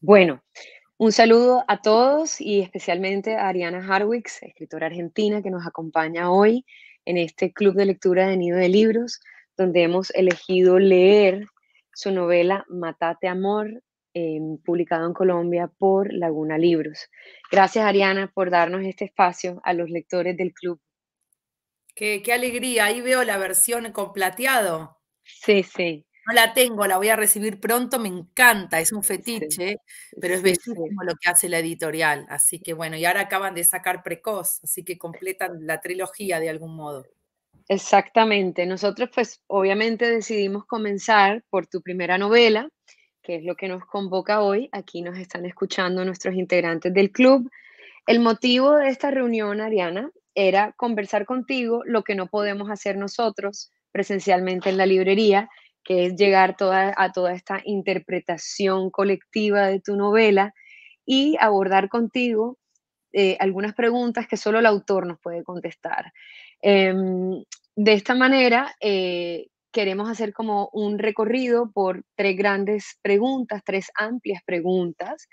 Bueno, un saludo a todos y especialmente a Ariana Harwicz, escritora argentina que nos acompaña hoy en este club de lectura de Nido de Libros, donde hemos elegido leer su novela Matate Amor, publicado en Colombia por Laguna Libros. Gracias, Ariana, por darnos este espacio a los lectores del club. Qué alegría, ahí veo la versión con plateado. Sí, sí, No la tengo, la voy a recibir pronto, me encanta, es un sí, fetiche, pero es sí, sí. bellísimo lo que hace la editorial. Así que bueno, y ahora acaban de sacar Precoz, así que completan la trilogía de algún modo. Exactamente. Nosotros, pues, obviamente decidimos comenzar por tu primera novela, que es lo que nos convoca hoy. Aquí nos están escuchando nuestros integrantes del club. El motivo de esta reunión, Ariana, era conversar contigo lo que no podemos hacer nosotros presencialmente en la librería, que es llegar a toda esta interpretación colectiva de tu novela y abordar contigo algunas preguntas que solo el autor nos puede contestar. De esta manera, queremos hacer como un recorrido por tres grandes preguntas, tres amplias preguntas,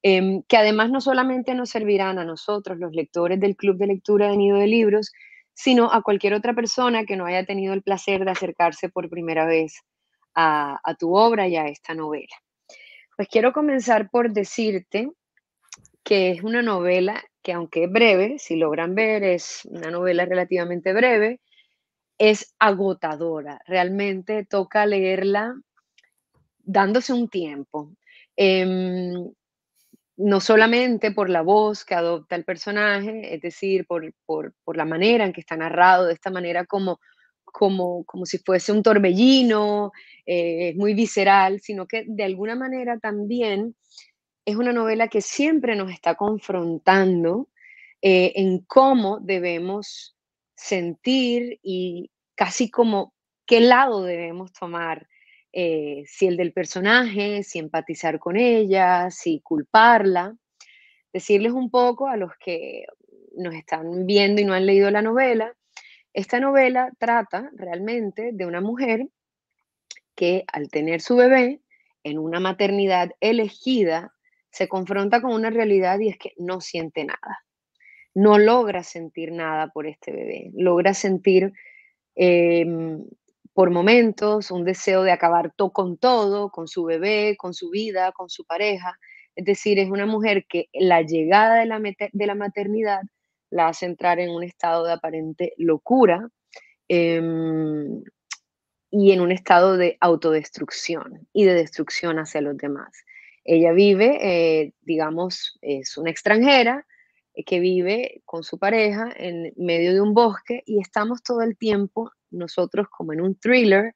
que además no solamente nos servirán a nosotros, los lectores del Club de Lectura de Nido de Libros, sino a cualquier otra persona que no haya tenido el placer de acercarse por primera vez a tu obra y a esta novela. Pues quiero comenzar por decirte que es una novela que, aunque es breve, si logran ver, es una novela relativamente breve, es agotadora. Realmente toca leerla dándose un tiempo. Em, no solamente por la voz que adopta el personaje, es decir, por la manera en que está narrado, de esta manera como si fuese un torbellino, es muy visceral, sino que de alguna manera también es una novela que siempre nos está confrontando en cómo debemos sentir y casi como qué lado debemos tomar, si el del personaje, si empatizar con ella, si culparla. Decirles un poco a los que nos están viendo y no han leído la novela, esta novela trata realmente de una mujer que al tener su bebé en una maternidad elegida, se confronta con una realidad y es que no siente nada, no logra sentir nada por este bebé, logra sentir em, por momentos un deseo de acabar con todo, con su bebé, con su vida, con su pareja. Es decir, es una mujer que la llegada de de la maternidad la hace entrar en un estado de aparente locura. em, y en un estado de autodestrucción y de destrucción hacia los demás. Ella vive, digamos, es una extranjera que vive con su pareja en medio de un bosque y estamos todo el tiempo nosotros como en un thriller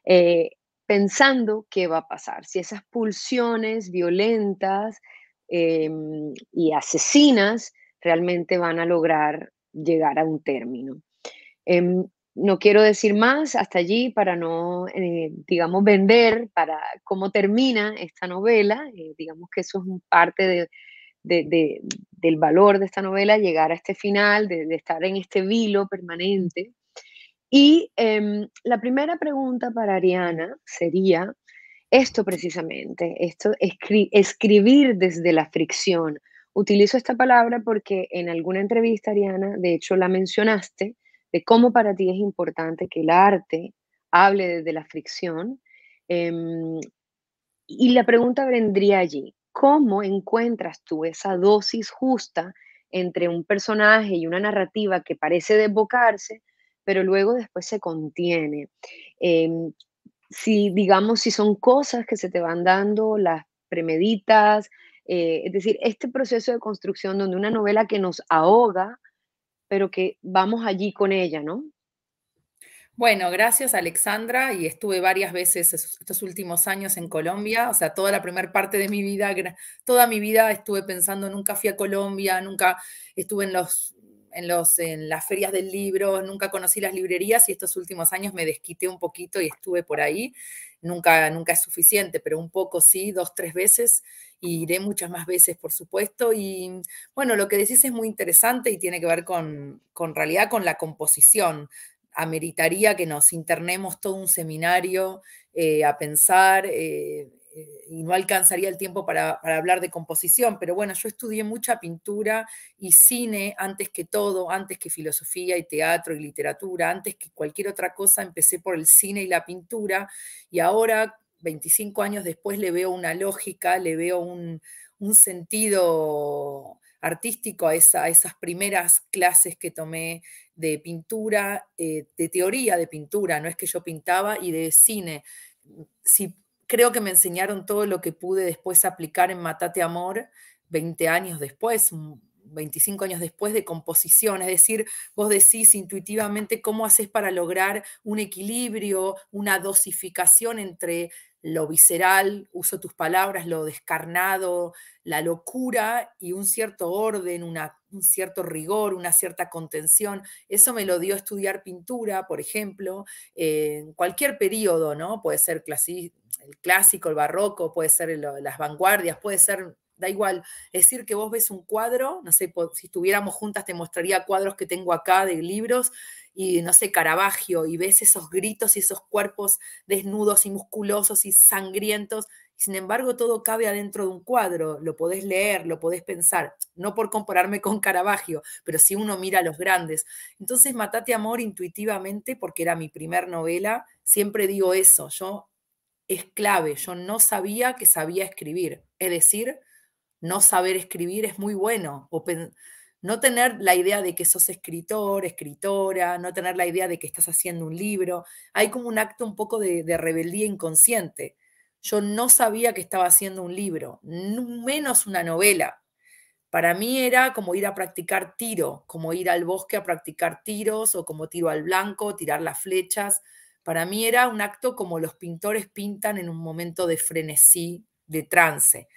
eh, pensando qué va a pasar, si esas pulsiones violentas y asesinas realmente van a lograr llegar a un término. Em, no quiero decir más hasta allí para no, digamos, vender para cómo termina esta novela. Digamos que eso es un parte de- de- del valor de esta novela, llegar a este final, de estar en este vilo permanente. Y la primera pregunta para Ariana sería esto precisamente, esto, escribir desde la fricción. Utilizo esta palabra porque en alguna entrevista, Ariana, de hecho la mencionaste, de cómo para ti es importante que el arte hable desde la fricción. em, y la pregunta vendría allí, ¿cómo encuentras tú esa dosis justa entre un personaje y una narrativa que parece desbocarse, pero luego después se contiene? Em, si, digamos, si son cosas que se te van dando, las premeditas, es decir, este proceso de construcción donde una novela que nos ahoga, pero que vamos allí con ella, ¿no? Bueno, gracias Alexandra, y estuve varias veces estos últimos años en Colombia, o sea, toda la primera parte de mi vida, toda mi vida estuve pensando, nunca fui a Colombia, nunca estuve en las ferias del libro, nunca conocí las librerías y estos últimos años me desquité un poquito y estuve por ahí. Nunca es suficiente, pero un poco sí, 2, 3 veces, y iré muchas más veces, por supuesto. Y bueno, lo que decís es muy interesante y tiene que ver con realidad, con la composición. Ameritaría que nos internemos todo un seminario a pensar y no alcanzaría el tiempo para hablar de composición, pero bueno, yo estudié mucha pintura y cine antes que todo, antes que filosofía y teatro y literatura, antes que cualquier otra cosa, empecé por el cine y la pintura, y ahora, 25 años después, le veo una lógica, le veo un sentido artístico a esas primeras clases que tomé de pintura, de teoría de pintura, no es que yo pintaba, y de cine. Sí, creo que me enseñaron todo lo que pude después aplicar en Matate Amor 20 años después, 25 años después, de composición. Es decir, vos decís intuitivamente cómo haces para lograr un equilibrio, una dosificación entre lo visceral, uso tus palabras, lo descarnado, la locura, y un cierto orden, un cierto rigor, una cierta contención. Eso me lo dio estudiar pintura, por ejemplo, en cualquier periodo, ¿no? Puede ser el clásico, el barroco, puede ser las vanguardias, puede ser, da igual. Es decir, que vos ves un cuadro, no sé, si estuviéramos juntas te mostraría cuadros que tengo acá de libros, y no sé, Caravaggio, y ves esos gritos y esos cuerpos desnudos y musculosos y sangrientos, y sin embargo todo cabe adentro de un cuadro, lo podés leer, lo podés pensar, no por compararme con Caravaggio, pero si uno mira a los grandes. Entonces, Matate Amor, intuitivamente, porque era mi primer novela, siempre digo eso, es clave, yo no sabía que sabía escribir, es decir, no saber escribir es muy bueno, no tener la idea de que sos escritor, escritora, no tener la idea de que estás haciendo un libro. Hay como un acto un poco de rebeldía inconsciente. Yo no sabía que estaba haciendo un libro, menos una novela. Para mí era como ir a practicar tiro, como ir al bosque a practicar tiros, o como tiro al blanco, tirar las flechas. Para mí era un acto como los pintores pintan en un momento de frenesí, de trance.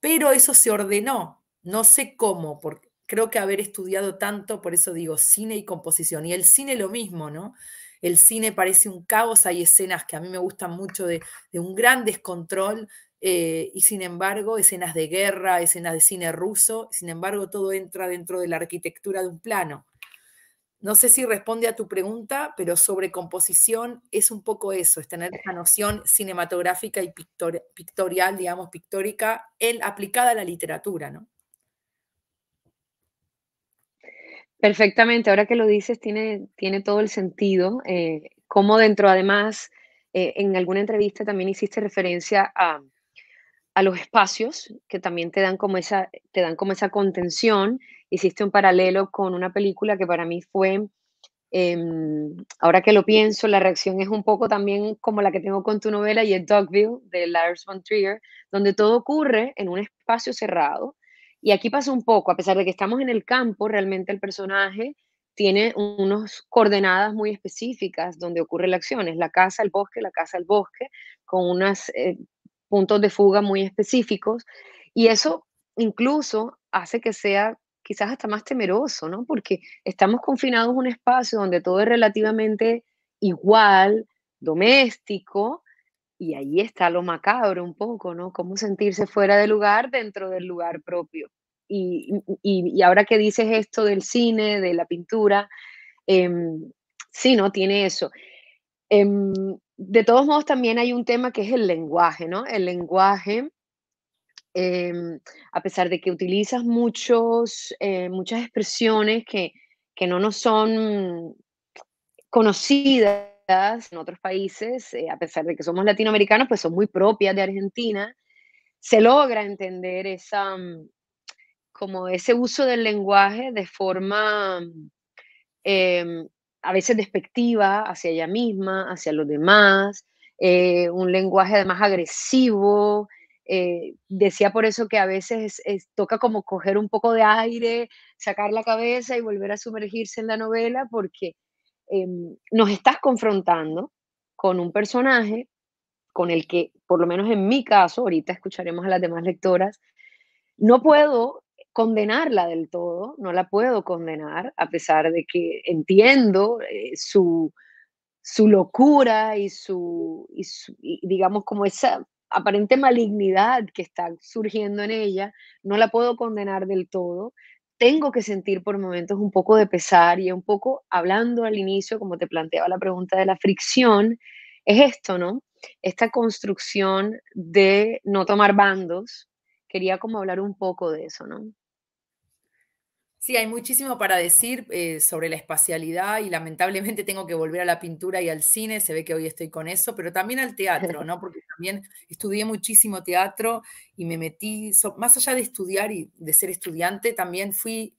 Pero eso se ordenó, no sé cómo, porque creo que haber estudiado tanto, por eso digo cine y composición. Y el cine lo mismo, ¿no? El cine parece un caos, hay escenas que a mí me gustan mucho de un gran descontrol, y sin embargo escenas de guerra, escenas de cine ruso, sin embargo todo entra dentro de la arquitectura de un plano. No sé si responde a tu pregunta, pero sobre composición es un poco eso, es tener esa noción cinematográfica y pictorial, digamos, pictórica, aplicada a la literatura, ¿no? Perfectamente, ahora que lo dices, tiene todo el sentido. Como dentro, además, en alguna entrevista también hiciste referencia a los espacios que también te dan como esa contención. Hiciste un paralelo con una película que para mí fue, ahora que lo pienso, la reacción es un poco también como la que tengo con tu novela, y es Dogville, de Lars von Trier, donde todo ocurre en un espacio cerrado. Y aquí pasa un poco, a pesar de que estamos en el campo, realmente el personaje tiene unas coordenadas muy específicas donde ocurre la acción. Es la casa, el bosque, con unos puntos de fuga muy específicos. Y eso incluso hace que sea quizás hasta más temeroso, ¿no? Porque estamos confinados a un espacio donde todo es relativamente igual, doméstico, y ahí está lo macabro un poco, ¿no? Cómo sentirse fuera de lugar dentro del lugar propio. Y ahora que dices esto del cine, de la pintura, em, sí, ¿no? Tiene eso. Em, de todos modos, también hay un tema que es el lenguaje, ¿no? El lenguaje, a pesar de que utilizas muchas expresiones que no nos son conocidas en otros países, a pesar de que somos latinoamericanos, pues son muy propias de Argentina, se logra entender como ese uso del lenguaje de forma, em, a veces despectiva hacia ella misma, hacia los demás, un lenguaje además agresivo. Decía por eso que a veces toca como coger un poco de aire, sacar la cabeza y volver a sumergirse en la novela, porque nos estás confrontando con un personaje con el que, por lo menos en mi caso, ahorita escucharemos a las demás lectoras, no puedo condenarla del todo, no la puedo condenar, a pesar de que entiendo su locura y digamos como esa aparente malignidad que está surgiendo en ella, no la puedo condenar del todo. Tengo que sentir por momentos un poco de pesar, y un poco hablando al inicio, como te planteaba la pregunta de la fricción, es esto, ¿no? esta construcción de no tomar bandos. Quería como hablar un poco de eso, ¿no? Sí, hay muchísimo para decir sobre la espacialidad y lamentablemente tengo que volver a la pintura y al cine, se ve que hoy estoy con eso, pero también al teatro, ¿no? Porque también estudié muchísimo teatro y me metí, más allá de estudiar y de ser estudiante, también fui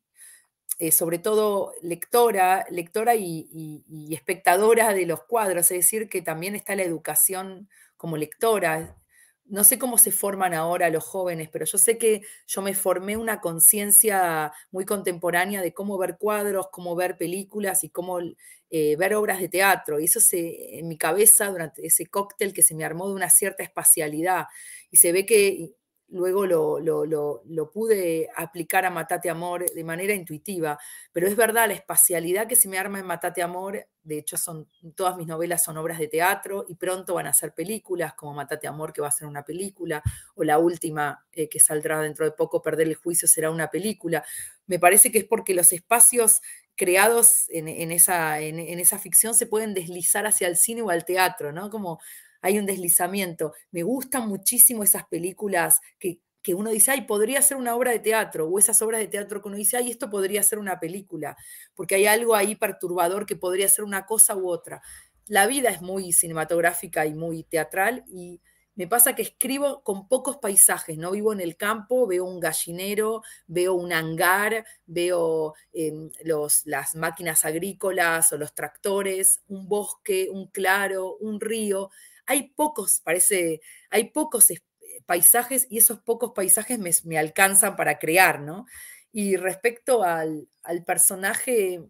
sobre todo lectora y espectadora de los cuadros, es decir, que también está la educación como lectora. No sé cómo se forman ahora los jóvenes, pero yo sé que yo me formé una conciencia muy contemporánea de cómo ver cuadros, cómo ver películas y cómo ver obras de teatro. Y eso en mi cabeza, durante ese cóctel que se me armó de una cierta espacialidad. Y se ve que luego lo pude aplicar a Matate Amor de manera intuitiva, pero es verdad, la espacialidad que se me arma en Matate Amor, de hecho todas mis novelas son obras de teatro y pronto van a ser películas, como Matate Amor, que va a ser una película, o la última que saldrá dentro de poco, Perder el Juicio, será una película. Me parece que es porque los espacios creados en esa ficción se pueden deslizar hacia el cine o al teatro, ¿no? Como hay un deslizamiento. Me gustan muchísimo esas películas que uno dice, ay, podría ser una obra de teatro, o esas obras de teatro que uno dice, ay, esto podría ser una película, porque hay algo ahí perturbador que podría ser una cosa u otra. La vida es muy cinematográfica y muy teatral, y me pasa que escribo con pocos paisajes, no vivo en el campo, veo un gallinero, veo un hangar, veo las máquinas agrícolas o los tractores, un bosque, un claro, un río, hay pocos paisajes y esos pocos paisajes me alcanzan para crear, ¿no? Y respecto al personaje,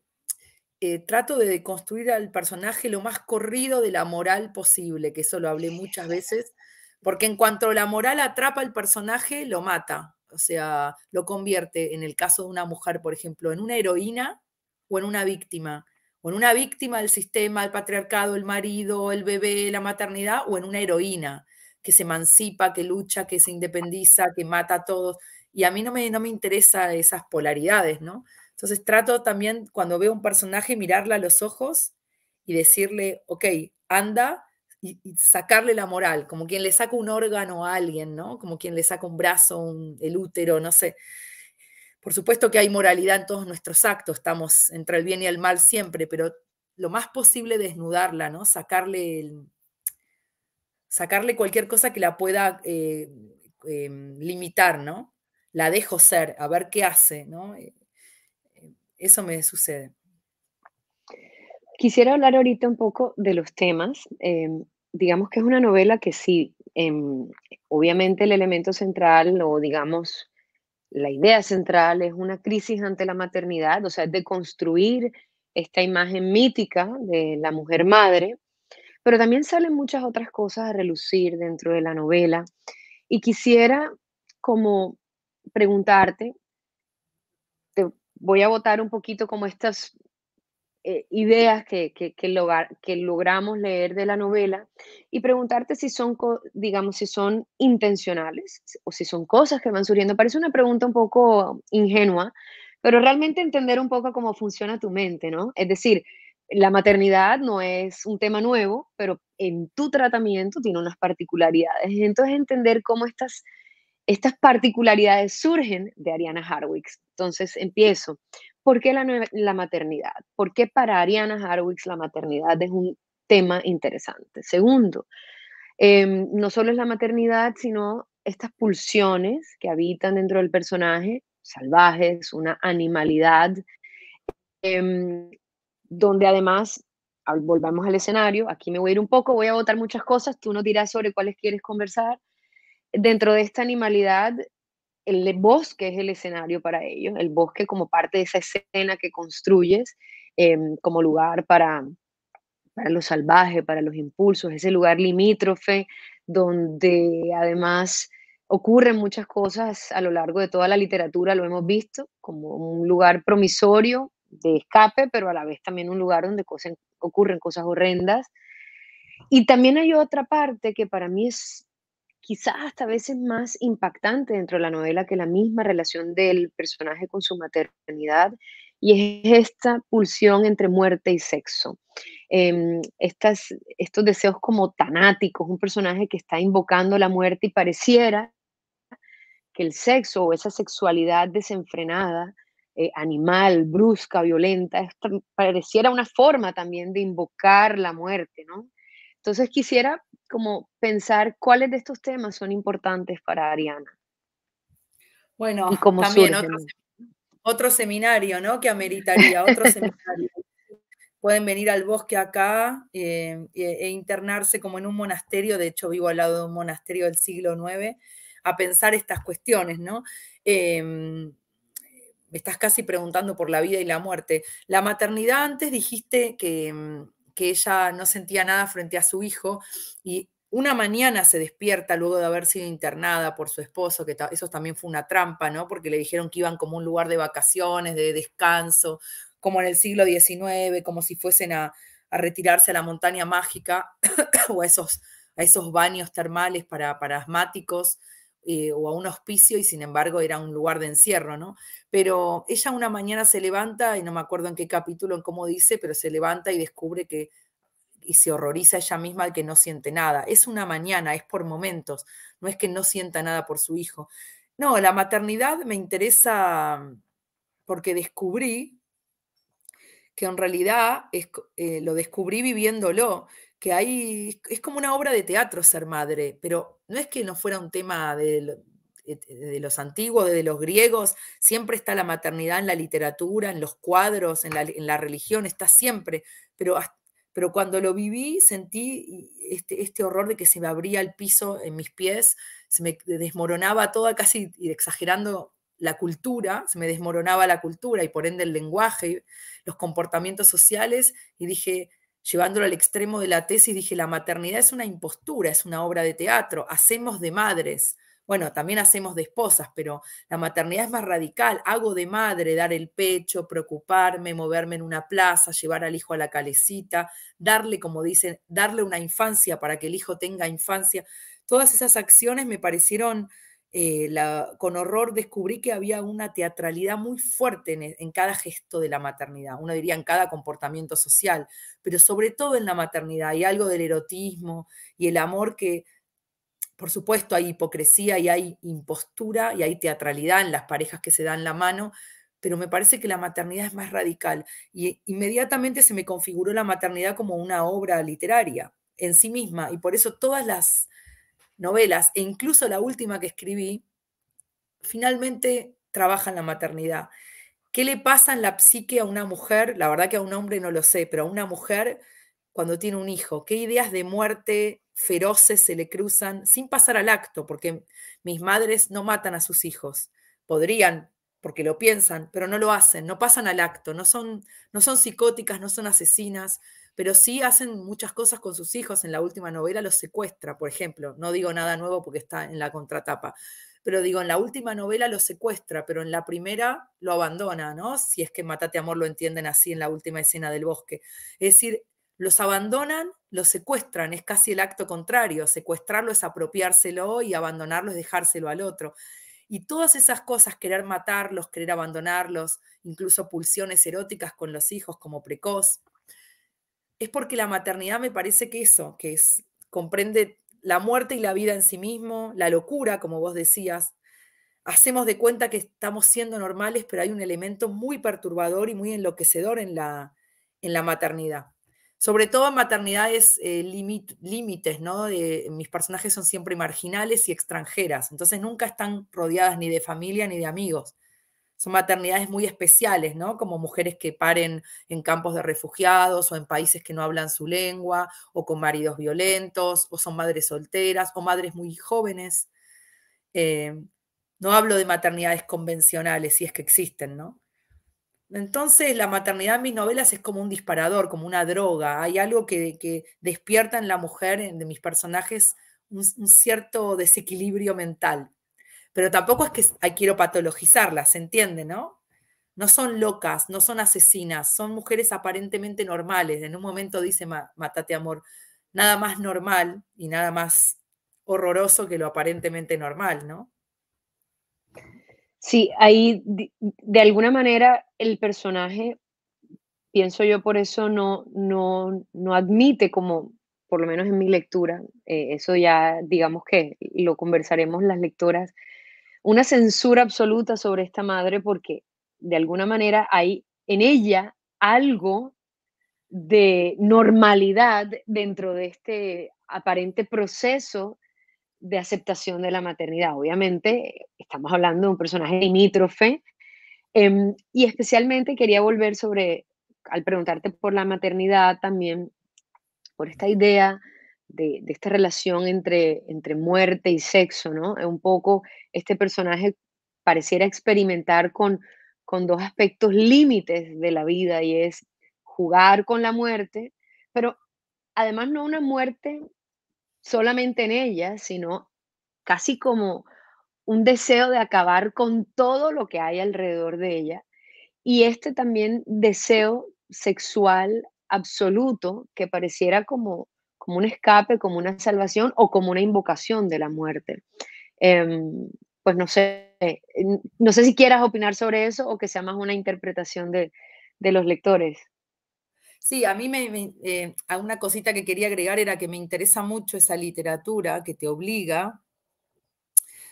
trato de construir al personaje lo más corrido de la moral posible, que eso lo hablé muchas veces, porque en cuanto la moral atrapa al personaje, lo mata, o sea, lo convierte, en el caso de una mujer, por ejemplo, en una heroína o en una víctima, o en una víctima del sistema, el patriarcado, el marido, el bebé, la maternidad, o en una heroína que se emancipa, que lucha, que se independiza, que mata a todos. Y a mí no me interesa esas polaridades, ¿no? Entonces trato también, cuando veo un personaje, mirarle a los ojos y decirle, ok, anda, y sacarle la moral, como quien le saca un órgano a alguien, ¿no? Como quien le saca un brazo, el útero, no sé. Por supuesto que hay moralidad en todos nuestros actos, estamos entre el bien y el mal siempre, pero lo más posible desnudarla, ¿no? Sacarle cualquier cosa que la pueda limitar, ¿no? La dejo ser, a ver qué hace, ¿no? Eso me sucede. Quisiera hablar ahorita un poco de los temas. Digamos que es una novela que sí, obviamente el elemento central o digamos la idea central es una crisis ante la maternidad, o sea, es de construir esta imagen mítica de la mujer madre, pero también salen muchas otras cosas a relucir dentro de la novela. Y quisiera como preguntarte, te voy a botar un poquito como estas ideas que logramos leer de la novela y preguntarte si son, digamos, si son intencionales o si son cosas que van surgiendo. Parece una pregunta un poco ingenua, pero realmente entender un poco cómo funciona tu mente, ¿no? Es decir, la maternidad no es un tema nuevo, pero en tu tratamiento tiene unas particularidades. Entonces, entender cómo estas particularidades surgen de Ariana Harwicz. Entonces, empiezo. ¿Por qué la maternidad? ¿Por qué para Ariana Harwicz la maternidad es un tema interesante? Segundo, no solo es la maternidad, sino estas pulsiones que habitan dentro del personaje, salvajes, una animalidad, em, donde además, volvamos al escenario, aquí me voy a ir un poco, voy a botar muchas cosas, tú nos dirás sobre cuáles quieres conversar. Dentro de esta animalidad, el bosque es el escenario para ellos, el bosque como parte de esa escena que construyes como lugar para lo salvaje, para los impulsos, ese lugar limítrofe donde además ocurren muchas cosas a lo largo de toda la literatura, lo hemos visto, como un lugar promisorio de escape, pero a la vez también un lugar donde ocurren cosas horrendas. Y también hay otra parte que para mí es quizás hasta a veces más impactante dentro de la novela que la misma relación del personaje con su maternidad, y es esta pulsión entre muerte y sexo. estos deseos como tanáticos, un personaje que está invocando la muerte y pareciera que el sexo o esa sexualidad desenfrenada, animal, brusca, violenta, pareciera una forma también de invocar la muerte, ¿no? Entonces quisiera como pensar cuáles de estos temas son importantes para Ariana Bueno, y cómo también surgen. otro seminario, ¿no? Que ameritaría otro seminario. Pueden venir al bosque acá e internarse como en un monasterio, de hecho vivo al lado de un monasterio del siglo IX, a pensar estas cuestiones, ¿no? Me estás casi preguntando por la vida y la muerte. La maternidad, antes dijiste que ella no sentía nada frente a su hijo y una mañana se despierta luego de haber sido internada por su esposo, que eso también fue una trampa, ¿no? Porque le dijeron que iban como un lugar de vacaciones, de descanso, como en el siglo XIX, como si fuesen a retirarse a la montaña mágica o a esos baños termales para asmáticos o a un hospicio y sin embargo era un lugar de encierro, ¿no? Pero ella una mañana se levanta, y no me acuerdo en qué capítulo, en cómo dice, pero se levanta y descubre que, y se horroriza ella misma de que no siente nada. Es una mañana, es por momentos, no es que no sienta nada por su hijo. No, la maternidad me interesa porque descubrí que en realidad lo descubrí viviéndolo, que es como una obra de teatro ser madre, pero no es que no fuera un tema de los antiguos, de los griegos, siempre está la maternidad en la literatura, en los cuadros, en la religión, está siempre, pero, pero cuando lo viví sentí este horror de que se me abría el piso en mis pies, se me desmoronaba toda, casi exagerando la cultura, se me desmoronaba la cultura y por ende el lenguaje, los comportamientos sociales, y dije, llevándolo al extremo de la tesis, dije, la maternidad es una impostura, es una obra de teatro, hacemos de madres. Bueno, también hacemos de esposas, pero la maternidad es más radical. Hago de madre, dar el pecho, preocuparme, moverme en una plaza, llevar al hijo a la calecita, darle, como dicen, darle una infancia para que el hijo tenga infancia. Todas esas acciones me parecieron con horror descubrí que había una teatralidad muy fuerte en cada gesto de la maternidad, uno diría en cada comportamiento social, pero sobre todo en la maternidad hay algo del erotismo y el amor que, por supuesto, hay hipocresía y hay impostura y hay teatralidad en las parejas que se dan la mano, pero me parece que la maternidad es más radical y inmediatamente se me configuró la maternidad como una obra literaria en sí misma y por eso todas las novelas e incluso la última que escribí finalmente trabaja en la maternidad. ¿Qué le pasa en la psique a una mujer? La verdad que a un hombre no lo sé, pero a una mujer cuando tiene un hijo, ¿qué ideas de muerte feroces se le cruzan sin pasar al acto? Porque mis madres no matan a sus hijos. Podrían, porque lo piensan, pero no lo hacen, no pasan al acto, no son psicóticas, no son asesinas, pero sí hacen muchas cosas con sus hijos. En la última novela los secuestra, por ejemplo. No digo nada nuevo porque está en la contratapa. Pero digo, en la última novela lo secuestra, pero en la primera lo abandona, ¿no? Si es que Matate Amor lo entienden así en la última escena del bosque. Es decir, los abandonan, los secuestran, es casi el acto contrario. Secuestrarlo es apropiárselo y abandonarlo es dejárselo al otro. Y todas esas cosas, querer matarlos, querer abandonarlos, incluso pulsiones eróticas con los hijos como precoz, es porque la maternidad me parece que eso, comprende la muerte y la vida en sí mismo, la locura, como vos decías. Hacemos de cuenta que estamos siendo normales, pero hay un elemento muy perturbador y muy enloquecedor en la maternidad. Sobre todo en maternidades límites, ¿no? Mis personajes son siempre marginales y extranjeras, entonces nunca están rodeadas ni de familia ni de amigos. Son maternidades muy especiales, ¿no? Como mujeres que paren en campos de refugiados o en países que no hablan su lengua, o con maridos violentos, o son madres solteras, o madres muy jóvenes. Eh, no hablo de maternidades convencionales, si es que existen, ¿no? Entonces, la maternidad en mis novelas es como un disparador, como una droga. Hay algo que despierta en la mujer, de mis personajes, un cierto desequilibrio mental. Pero tampoco es que quiero patologizarlas, ¿se entiende, no? No son locas, no son asesinas, son mujeres aparentemente normales. En un momento dice Matate Amor, nada más normal y nada más horroroso que lo aparentemente normal, ¿no? Sí, ahí de alguna manera el personaje pienso yo, por eso no admite como, por lo menos en mi lectura, eso ya digamos que lo conversaremos las lectoras, una censura absoluta sobre esta madre, porque de alguna manera hay en ella algo de normalidad dentro de este aparente proceso de aceptación de la maternidad. Obviamente, estamos hablando de un personaje limítrofe, y especialmente quería volver sobre, al preguntarte por la maternidad también, por esta idea de esta relación entre muerte y sexo, ¿no? Un poco este personaje pareciera experimentar con dos aspectos límites de la vida y es jugar con la muerte, pero además no una muerte solamente en ella, sino casi como un deseo de acabar con todo lo que hay alrededor de ella. Y este también deseo sexual absoluto que pareciera como un escape, como una salvación o como una invocación de la muerte. Pues no sé, no sé si quieras opinar sobre eso o que sea más una interpretación de los lectores. Sí, a mí a una cosita que quería agregar era que me interesa mucho esa literatura que te obliga,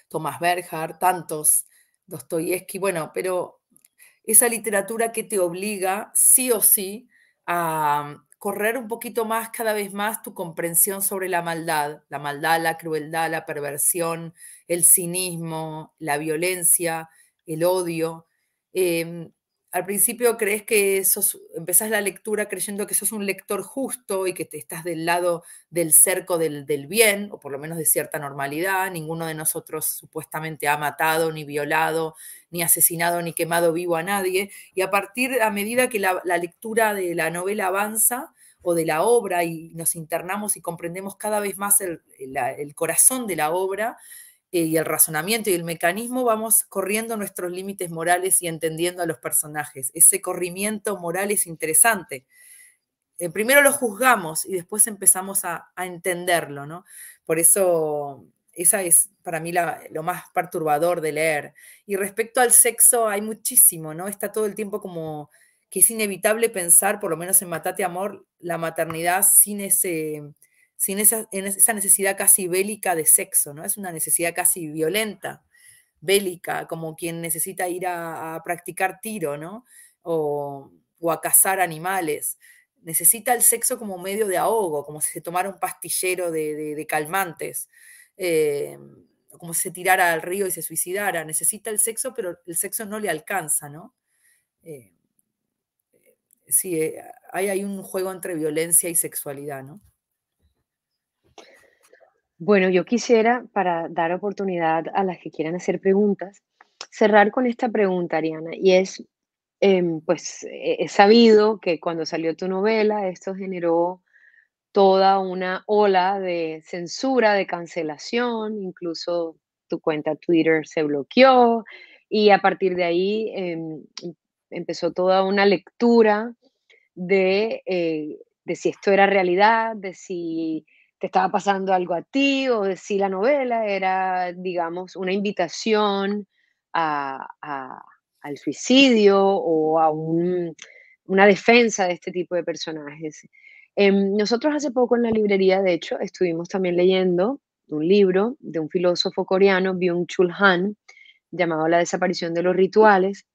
Thomas Bernhard, tantos, Dostoyevsky, bueno, pero esa literatura que te obliga sí o sí a correr un poquito más, cada vez más, tu comprensión sobre la maldad, la crueldad, la perversión, el cinismo, la violencia, el odio. Eh, Al principio crees que empezás la lectura creyendo que sos un lector justo y que te estás del lado del cerco del bien, o por lo menos de cierta normalidad. Ninguno de nosotros supuestamente ha matado, ni violado, ni asesinado, ni quemado vivo a nadie. Y a medida que la lectura de la novela avanza, o de la obra, y nos internamos y comprendemos cada vez más el corazón de la obra, y el razonamiento y el mecanismo, vamos corriendo nuestros límites morales y entendiendo a los personajes. Ese corrimiento moral es interesante. Primero lo juzgamos y después empezamos a entenderlo, ¿no? Por eso, esa es para mí lo más perturbador de leer. Y respecto al sexo, hay muchísimo, ¿no? Está todo el tiempo como que es inevitable pensar, por lo menos en Matate Amor, la maternidad sin esa necesidad casi bélica de sexo, ¿no? Es una necesidad casi violenta, bélica, como quien necesita ir a practicar tiro, ¿no? O a cazar animales. Necesita el sexo como medio de ahogo, como si se tomara un pastillero de calmantes, eh, como si se tirara al río y se suicidara. Necesita el sexo, pero el sexo no le alcanza, ¿no? Eh, sí, hay un juego entre violencia y sexualidad, ¿no? Bueno, yo quisiera, para dar oportunidad a las que quieran hacer preguntas, cerrar con esta pregunta, Ariana, y es, pues he sabido que cuando salió tu novela, esto generó toda una ola de censura, de cancelación, incluso tu cuenta Twitter se bloqueó y a partir de ahí empezó toda una lectura de si esto era realidad, de si te estaba pasando algo a ti o de si la novela era, digamos, una invitación al suicidio o una defensa de este tipo de personajes. Nosotros hace poco en la librería, de hecho, estuvimos también leyendo un libro de un filósofo coreano, Byung-Chul Han, llamado La desaparición de los rituales.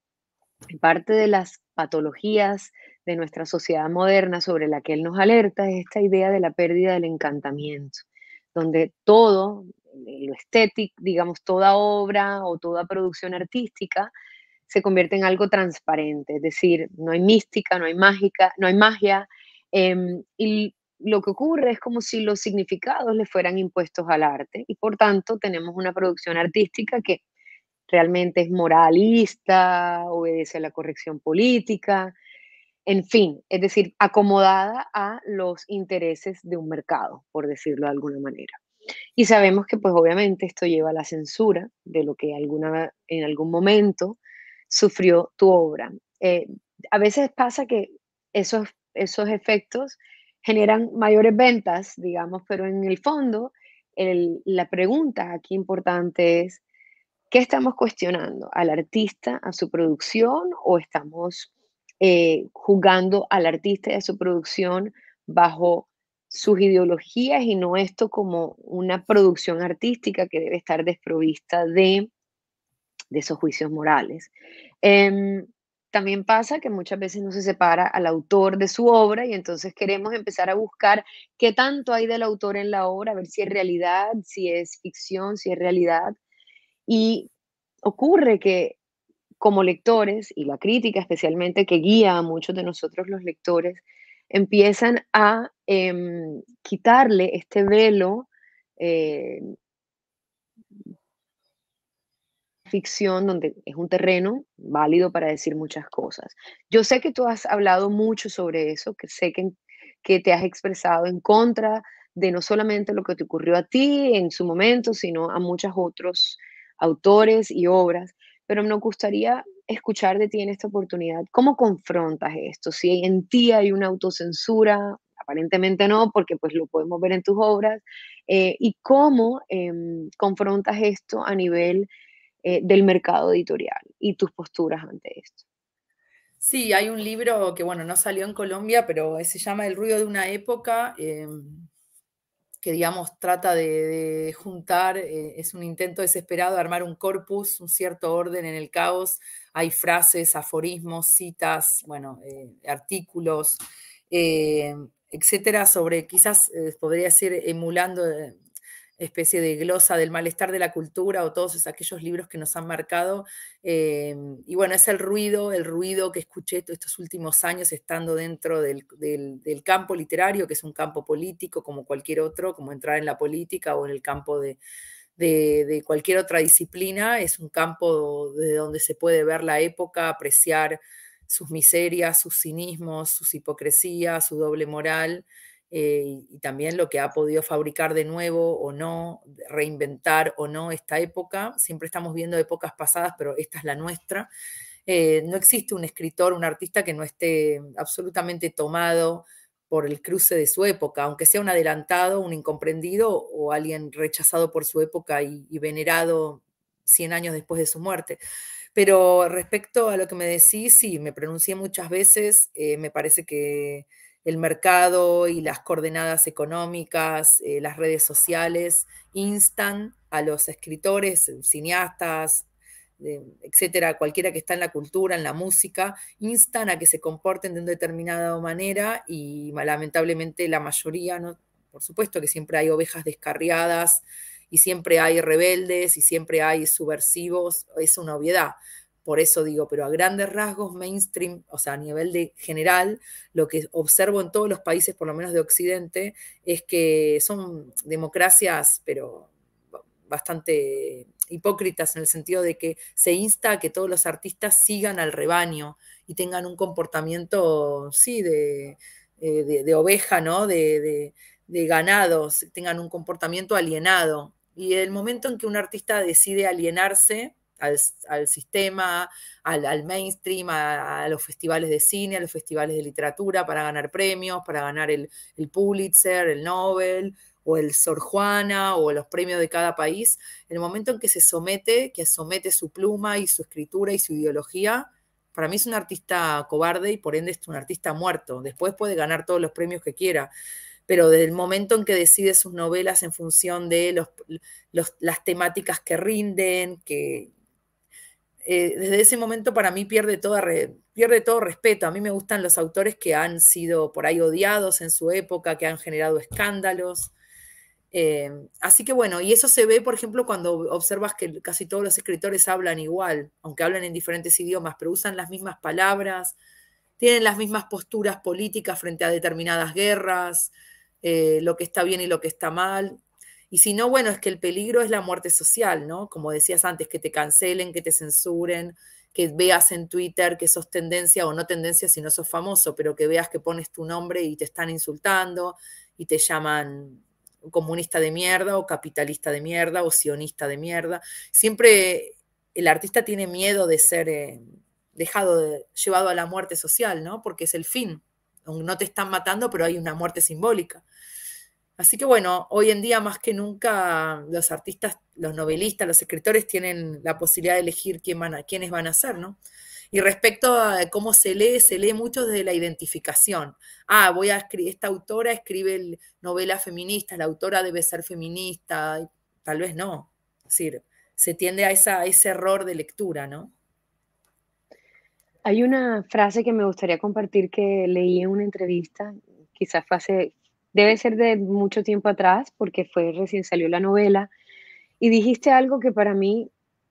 Y parte de las patologías de nuestra sociedad moderna sobre la que él nos alerta es esta idea de la pérdida del encantamiento, donde todo, lo estético, digamos, toda obra o toda producción artística se convierte en algo transparente, es decir, no hay mística, no hay mágica, no hay magia, y lo que ocurre es como si los significados le fueran impuestos al arte y por tanto tenemos una producción artística que realmente es moralista, obedece a la corrección política, en fin, es decir, acomodada a los intereses de un mercado, por decirlo de alguna manera. Y sabemos que, pues, obviamente esto lleva a la censura de lo que en algún momento sufrió tu obra. A veces pasa que esos efectos generan mayores ventas, digamos, pero en el fondo, la pregunta aquí importante es, ¿qué estamos cuestionando? ¿Al artista, a su producción o estamos juzgando al artista y a su producción bajo sus ideologías y no esto como una producción artística que debe estar desprovista de esos juicios morales. Em, También pasa que muchas veces no se separa al autor de su obra y entonces queremos empezar a buscar qué tanto hay del autor en la obra, a ver si es realidad, si es ficción, si es realidad. Y ocurre que como lectores, y la crítica especialmente que guía a muchos de nosotros los lectores, empiezan a quitarle este velo eh, ficción donde es un terreno válido para decir muchas cosas. Yo sé que tú has hablado mucho sobre eso, que sé que te has expresado en contra de no solamente lo que te ocurrió a ti en su momento, sino a muchos otros autores y obras, pero nos gustaría escuchar de ti en esta oportunidad. ¿Cómo confrontas esto? Si en ti hay una autocensura, aparentemente no, porque pues lo podemos ver en tus obras, y cómo confrontas esto a nivel del mercado editorial y tus posturas ante esto. Sí, hay un libro que, bueno, no salió en Colombia, pero se llama El ruido de una época, que, digamos, trata de juntar, es un intento desesperado de armar un corpus, un cierto orden en el caos. Hay frases, aforismos, citas, bueno, artículos, eh, etcétera, sobre quizás, podría decir, emulando especie de glosa del malestar de la cultura o todos aquellos libros que nos han marcado. Y bueno, es el ruido que escuché estos últimos años estando dentro del campo literario, que es un campo político como cualquier otro, como entrar en la política o en el campo de cualquier otra disciplina. Es un campo de donde se puede ver la época, apreciar sus miserias, sus cinismos, sus hipocresías, su doble moral, y también lo que ha podido fabricar de nuevo o no, reinventar o no esta época. Siempre estamos viendo épocas pasadas, pero esta es la nuestra. No existe un escritor, un artista que no esté absolutamente tomado por el cruce de su época, aunque sea un adelantado, un incomprendido o alguien rechazado por su época y venerado 100 años después de su muerte. Pero respecto a lo que me decís, sí, me pronuncié muchas veces, me parece que el mercado y las coordenadas económicas, las redes sociales, instan a los escritores, cineastas, etcétera, cualquiera que está en la cultura, en la música, instan a que se comporten de una determinada manera y lamentablemente la mayoría, ¿no? Por supuesto que siempre hay ovejas descarriadas y siempre hay rebeldes y siempre hay subversivos, es una obviedad. Por eso digo, pero a grandes rasgos, mainstream, o sea, a nivel de general, lo que observo en todos los países, por lo menos de Occidente, es que son democracias, pero bastante hipócritas en el sentido de que se insta a que todos los artistas sigan al rebaño y tengan un comportamiento, sí, de oveja, ¿no? De ganados, tengan un comportamiento alienado. Y el momento en que un artista decide alienarse al sistema, al mainstream, a los festivales de cine, a los festivales de literatura, para ganar premios, para ganar el Pulitzer, el Nobel, o el Sor Juana, o los premios de cada país, el momento en que que somete su pluma y su escritura y su ideología, para mí es un artista cobarde y por ende es un artista muerto. Después puede ganar todos los premios que quiera, pero desde el momento en que decide sus novelas en función de las temáticas que rinden, desde ese momento para mí pierde todo respeto. A mí me gustan los autores que han sido por ahí odiados en su época, que han generado escándalos. Así que bueno, y eso se ve, por ejemplo, cuando observas que casi todos los escritores hablan igual, aunque hablan en diferentes idiomas, pero usan las mismas palabras, tienen las mismas posturas políticas frente a determinadas guerras, lo que está bien y lo que está mal. Y si no, bueno, es que el peligro es la muerte social, ¿no? Como decías antes, que te cancelen, que te censuren, que veas en Twitter que sos tendencia o no tendencia si no sos famoso, pero que veas que pones tu nombre y te están insultando y te llaman comunista de mierda o capitalista de mierda o sionista de mierda. Siempre el artista tiene miedo de ser llevado a la muerte social, ¿no? Porque es el fin. No te están matando, pero hay una muerte simbólica. Así que bueno, hoy en día más que nunca los artistas, los novelistas, los escritores tienen la posibilidad de elegir quiénes van a ser, ¿no? Y respecto a cómo se lee mucho desde la identificación. Voy a escribir, esta autora escribe novelas feministas, la autora debe ser feminista, tal vez no. Es decir, se tiende a ese error de lectura, ¿no? Hay una frase que me gustaría compartir que leí en una entrevista, quizás fue hace, debe ser de mucho tiempo atrás, porque fue recién salió la novela, y dijiste algo que para mí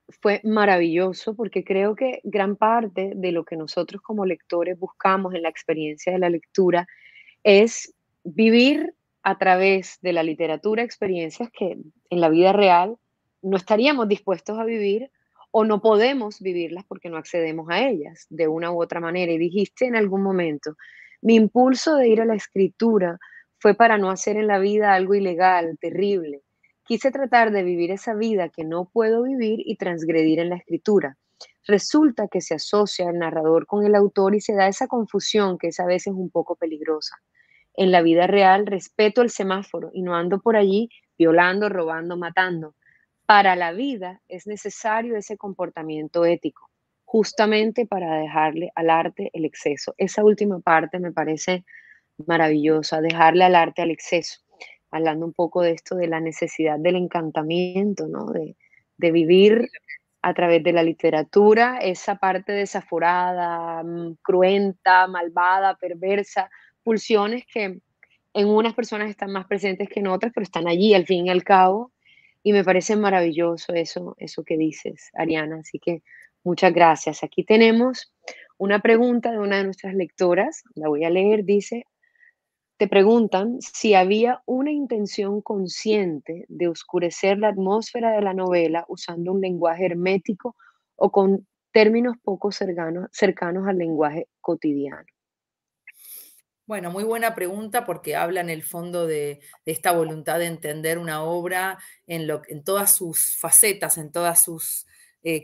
fue maravilloso, porque creo que gran parte de lo que nosotros como lectores buscamos en la experiencia de la lectura es vivir a través de la literatura experiencias que en la vida real no estaríamos dispuestos a vivir o no podemos vivirlas porque no accedemos a ellas de una u otra manera. Y dijiste en algún momento, mi impulso de ir a la escritura fue para no hacer en la vida algo ilegal, terrible. Quise tratar de vivir esa vida que no puedo vivir y transgredir en la escritura. Resulta que se asocia el narrador con el autor y se da esa confusión que es a veces un poco peligrosa. En la vida real respeto el semáforo y no ando por allí violando, robando, matando. Para la vida es necesario ese comportamiento ético, justamente para dejarle al arte el exceso. Esa última parte me parece maravillosa, dejarle al arte al exceso, hablando un poco de esto de la necesidad del encantamiento, ¿no? De vivir a través de la literatura, esa parte desaforada, cruenta, malvada, perversa, pulsiones que en unas personas están más presentes que en otras, pero están allí al fin y al cabo. Y me parece maravilloso eso que dices, Ariana. Así que muchas gracias. Aquí tenemos una pregunta de una de nuestras lectoras. La voy a leer. Dice, te preguntan si había una intención consciente de oscurecer la atmósfera de la novela usando un lenguaje hermético o con términos poco cercanos al lenguaje cotidiano. Bueno, muy buena pregunta porque habla en el fondo de esta voluntad de entender una obra en todas sus facetas, en todas sus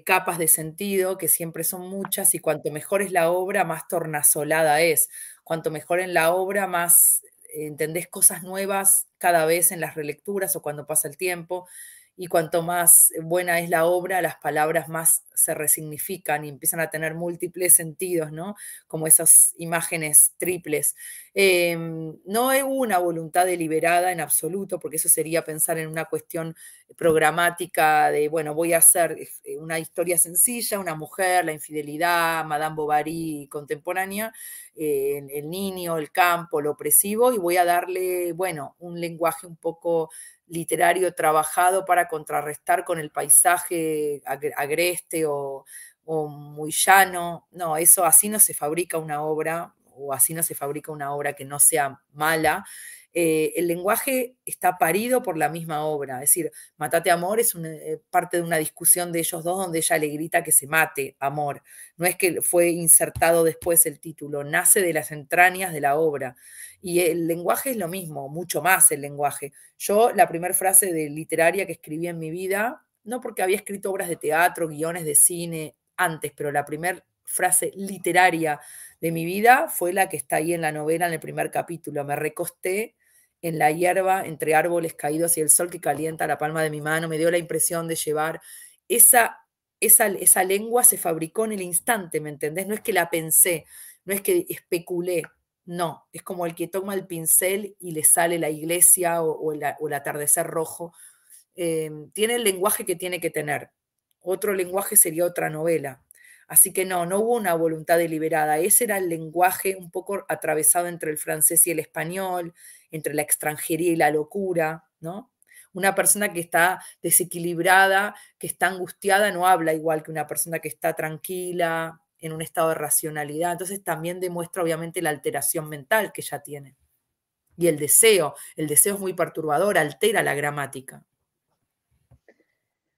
capas de sentido, que siempre son muchas, y cuanto mejor es la obra, más tornasolada es. Cuanto mejor en la obra, más entendés cosas nuevas cada vez en las relecturas o cuando pasa el tiempo. Y cuanto más buena es la obra, las palabras más se resignifican y empiezan a tener múltiples sentidos, ¿no? Como esas imágenes triples. No hubo una voluntad deliberada en absoluto, porque eso sería pensar en una cuestión programática de, bueno, voy a hacer una historia sencilla, una mujer, la infidelidad, Madame Bovary contemporánea, el niño, el campo, lo opresivo, y voy a darle, bueno, un lenguaje un poco literario trabajado para contrarrestar con el paisaje agreste o muy llano. No, eso así no se fabrica una obra, o así no se fabrica una obra que no sea mala. El lenguaje está parido por la misma obra, es decir, Matate Amor es parte de una discusión de ellos dos donde ella le grita que se mate, amor. No es que fue insertado después el título, nace de las entrañas de la obra. Y el lenguaje es lo mismo, mucho más el lenguaje. Yo, la primera frase de literaria que escribí en mi vida, no porque había escrito obras de teatro, guiones de cine antes, pero la primera frase literaria de mi vida fue la que está ahí en la novela, en el primer capítulo. Me recosté en la hierba entre árboles caídos y el sol que calienta la palma de mi mano. Me dio la impresión de llevar esa lengua se fabricó en el instante, ¿me entendés? No es que la pensé, no es que especulé, no, es como el que toma el pincel y le sale la iglesia o el atardecer rojo. Tiene el lenguaje que tiene que tener. Otro lenguaje sería otra novela. Así que no hubo una voluntad deliberada. Ese era el lenguaje un poco atravesado entre el francés y el español, entre la extranjería y la locura, ¿no? Una persona que está desequilibrada, que está angustiada, no habla igual que una persona que está tranquila, en un estado de racionalidad. Entonces también demuestra obviamente la alteración mental que ella tiene. Y el deseo es muy perturbador, altera la gramática.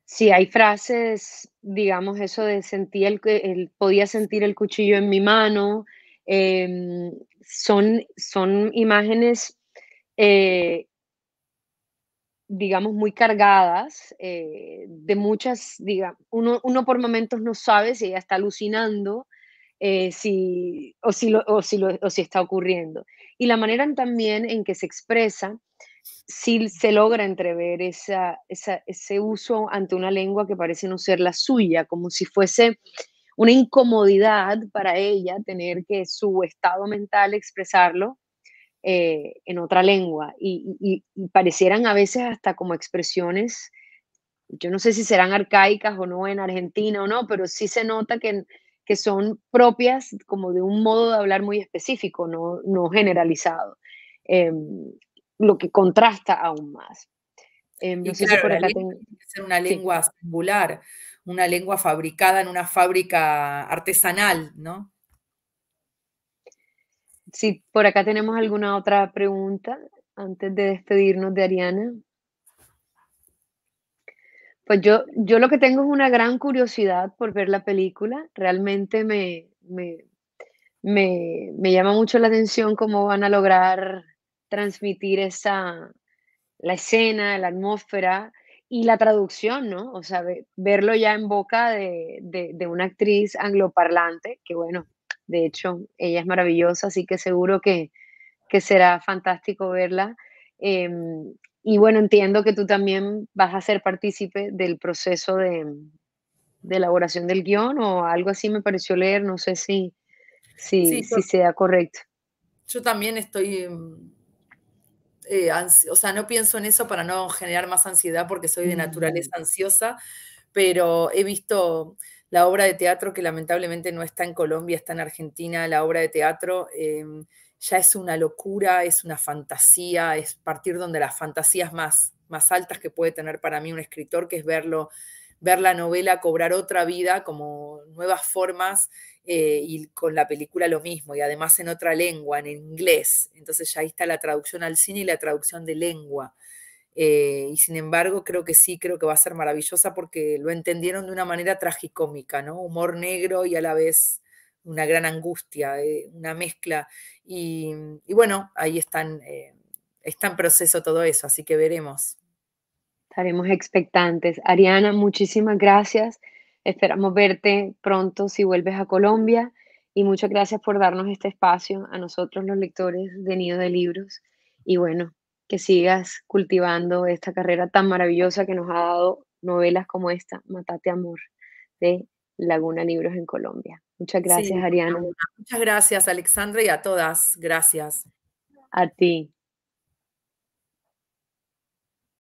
Sí, hay frases, digamos, eso de sentí podía sentir el cuchillo en mi mano, son imágenes, eh, digamos, muy cargadas, de muchas, uno por momentos no sabe si ella está alucinando, o si está ocurriendo. Y la manera también en que se expresa, sí se logra entrever ese uso ante una lengua que parece no ser la suya, como si fuese una incomodidad para ella tener que su estado mental expresarlo en otra lengua y parecieran a veces hasta como expresiones, yo no sé si serán arcaicas o no en Argentina o no, pero sí se nota que son propias como de un modo de hablar muy específico, no generalizado, em, lo que contrasta aún más. No Y sé si claro, por la acá lengua tiene que ser una sí, lengua singular, una lengua fabricada en una fábrica artesanal, ¿no? si por acá tenemos alguna otra pregunta antes de despedirnos de Ariana. Pues yo lo que tengo es una gran curiosidad por ver la película. Realmente me llama mucho la atención cómo van a lograr transmitir esa la escena, la atmósfera y la traducción, ¿no? O sea, verlo ya en boca de una actriz angloparlante, que bueno, de hecho, ella es maravillosa, así que seguro que será fantástico verla. Y bueno, entiendo que tú también vas a ser partícipe del proceso de elaboración del guión o algo así me pareció leer, no sé Sí, si sea correcto. yo también estoy, o sea, no pienso en eso para no generar más ansiedad porque soy de naturaleza Mm, ansiosa, pero he visto la obra de teatro que lamentablemente no está en Colombia, está en Argentina, la obra de teatro ya es una locura, es una fantasía, es partir donde las fantasías más altas que puede tener para mí un escritor, que es ver la novela cobrar otra vida, como nuevas formas, y con la película lo mismo, y además en otra lengua, en inglés. Entonces ya ahí está la traducción al cine y la traducción de lengua. Y sin embargo, creo que sí, creo que va a ser maravillosa porque lo entendieron de una manera tragicómica, ¿no? Humor negro y a la vez una gran angustia, una mezcla. Y bueno, ahí están, está en proceso todo eso, así que veremos. Estaremos expectantes. Ariana, muchísimas gracias. Esperamos verte pronto si vuelves a Colombia y muchas gracias por darnos este espacio a nosotros los lectores de Nido de Libros y bueno, que sigas cultivando esta carrera tan maravillosa que nos ha dado novelas como esta, Matate Amor, de Laguna Libros en Colombia. Muchas Sí, gracias, Ariana. muchas gracias, Alexandra, y a todas. Gracias. A ti.